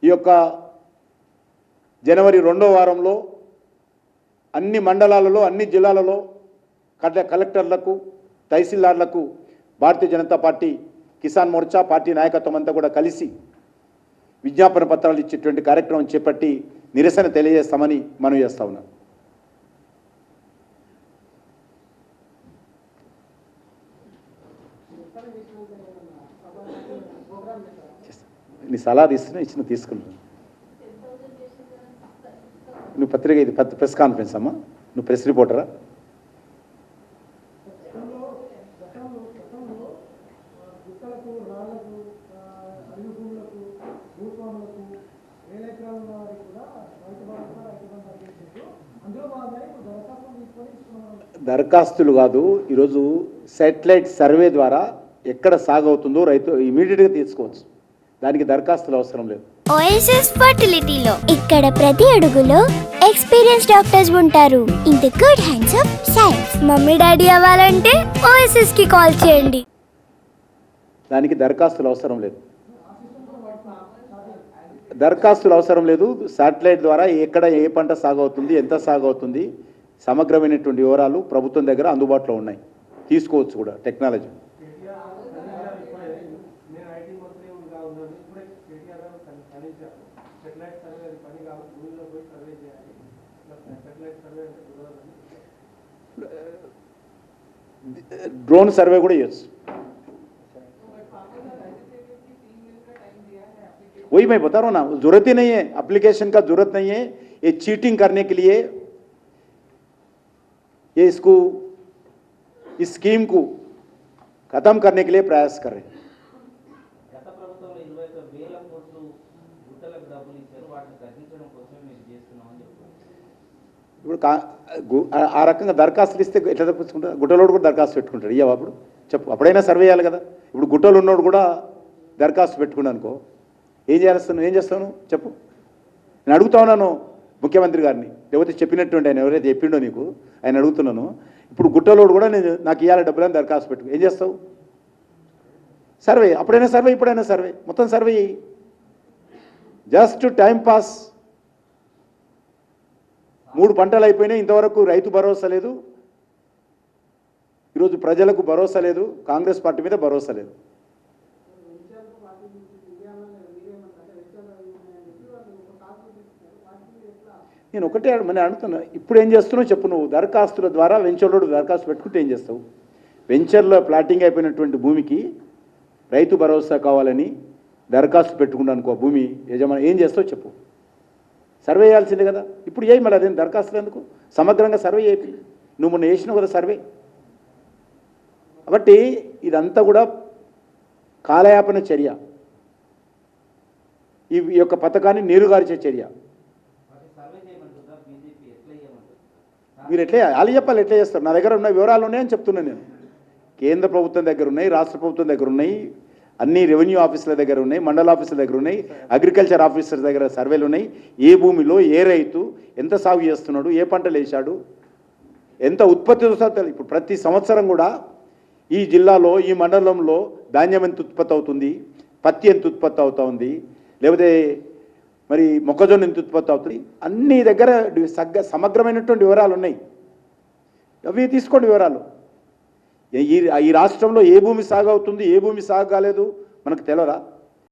ఈ యొక్క జనవరి 2వ వారంలో అన్ని మండలాలలో అన్ని జిల్లాలలో కలెక్టర్లకు తహసీల్దార్లకు భారతీయ జనతా పార్టీ కిసాన్ మోర్చా పార్టీ నాయకత్వం అంతా కూడా కలిసి విజ్ఞాపన పత్రాలు ఇచ్చేటువంటి కార్యక్రమం చేపట్టి నిరసన తెలియజేస్తామని మనం చేస్తా ఉన్నాం. నీ సలహా ఇచ్చిన తీసుకున్నాను. నువ్వు పత్రిక ఇది ప్రెస్ కాన్ఫరెన్స్ అమ్మా, నువ్వు ప్రెస్ రిపోర్టరా? దరఖాస్తులు కాదు, ఈరోజు శాటిలైట్ సర్వే ద్వారా ఎక్కడ సాగవుతుందో రైతు ఇమీడియట్గా తీసుకోవచ్చు. దానికి దరఖాస్తులు అవసరం లేదు. ఓఎస్ఎస్ ఫర్టిలిటీలో ఇక్కడ ప్రతి అడుగులో ఎక్స్పీరియన్స్ డాక్టర్స్ ఉంటారు. In the good hands of science. Mummy daddy అవ్వాలంటే ఓఎస్ఎస్ కి కాల్ చేయండి. దానికి దరఖాస్తులు అవసరం లేదు. దరఖాస్తులు అవసరం లేదు. శాటిలైట్ ద్వారా ఎక్కడ ఏ పంట సాగవుతుంది, ఎంత సాగవుతుంది, సమగ్రమైనటువంటి వివరాలు ప్రభుత్వం దగ్గర అందుబాటులో ఉన్నాయి. తీసుకోవచ్చు కూడా టెక్నాలజీ. ड्रोन सर्वे కూడా చేయొచ్చు. वही मैं बता रहा हूँ ना, जरूरत ही नहीं है, एप्लीकेशन का जरूरत नहीं है. ये चीटिंग करने के लिए ये इसको इस स्कीम को खत्म करने के लिए प्रयास कर रहे हैं. ఇప్పుడు ఆ రకంగా దరఖాస్తులు ఇస్తే ఎట్లా తప్పించుకుంటారు? గుట్టలోడు కూడా దరఖాస్తు పెట్టుకుంటాడు. ఇయ్యవా అప్పుడు చెప్పు, అప్పుడైనా సర్వే చేయాలి కదా. ఇప్పుడు గుట్టలు ఉన్నోడు కూడా దరఖాస్తు పెట్టుకున్నాను అనుకో, ఏం చేస్తాను? ఏం చేస్తాను చెప్పు. నేను అడుగుతా ఉన్నాను ముఖ్యమంత్రి గారిని, లేకపోతే చెప్పినట్టుండి ఆయన ఎవరైతే చెప్పిండో నీకు, ఆయన అడుగుతున్నాను. ఇప్పుడు గుట్టలోడు కూడా నేను నాకు ఇవ్వాలి డబ్బులని దరఖాస్తు పెట్టుకు, ఏం చేస్తావు? సర్వే. అప్పుడైనా సర్వే, ఇప్పుడైనా సర్వే, మొత్తం సర్వే. Just time pass. 3 పంటలు అయిపోయినాయి, ఇంతవరకు రైతు భరోసా లేదు. ఈరోజు ప్రజలకు భరోసా లేదు, కాంగ్రెస్ పార్టీ మీద భరోసా లేదు. నేను ఒకటే అడుగుతున్నా, ఇప్పుడు ఏం చేస్తున్నావు చెప్పు. నువ్వు దరఖాస్తుల ద్వారా వెంచర్లో దరఖాస్తు పెట్టుకుంటే ఏం చేస్తావు? వెంచర్లో ప్లాటింగ్ అయిపోయినటువంటి భూమికి రైతు భరోసా కావాలని దరఖాస్తు పెట్టుకున్నాను అనుకో, భూమి యజమాని ఏం చేస్తావు చెప్పు. సర్వే చేయాల్సిందే కదా. ఇప్పుడు చేయి, మళ్ళీ అదేం దరఖాస్తులు ఎందుకు? సమగ్రంగా సర్వే చేయి. నువ్వు మొన్న చేసినావు కదా సర్వే. కాబట్టి ఇదంతా కూడా కాలయాపన చర్య, ఈ యొక్క పథకాన్ని నీరుగార్చే చర్య. మీరు ఎట్లా వాళ్ళు చెప్పాలి, ఎట్లా చేస్తారు? నా దగ్గర ఉన్న వివరాలు ఉన్నాయని చెప్తున్నాను నేను. కేంద్ర ప్రభుత్వం దగ్గర ఉన్నాయి, రాష్ట్ర ప్రభుత్వం దగ్గర ఉన్నాయి, అన్ని రెవెన్యూ ఆఫీసుల దగ్గర ఉన్నాయి, మండల ఆఫీసుల దగ్గర ఉన్నాయి, అగ్రికల్చర్ ఆఫీసర్ దగ్గర సర్వేలు ఉన్నాయి. ఏ భూమిలో ఏ రైతు ఎంత సాగు చేస్తున్నాడు, ఏ పంటలు వేశాడు, ఎంత ఉత్పత్తి వస్తుందో. ఇప్పుడు ప్రతి సంవత్సరం కూడా ఈ జిల్లాలో ఈ మండలంలో ధాన్యం ఎంత ఉత్పత్తి అవుతుంది, పత్తి ఎంత ఉత్పత్తి అవుతా ఉంది, లేకపోతే మరి మొక్కజొన్న ఎంత ఉత్పత్తి అవుతుంది, అన్ని దగ్గర సమగ్రమైనటువంటి వివరాలు ఉన్నాయి. అవి తీసుకోండి వివరాలు. ఈ రాష్ట్రంలో ఏ భూమి సాగు అవుతుంది, ఏ భూమి సాగు కాలేదు మనకు తెలియదా?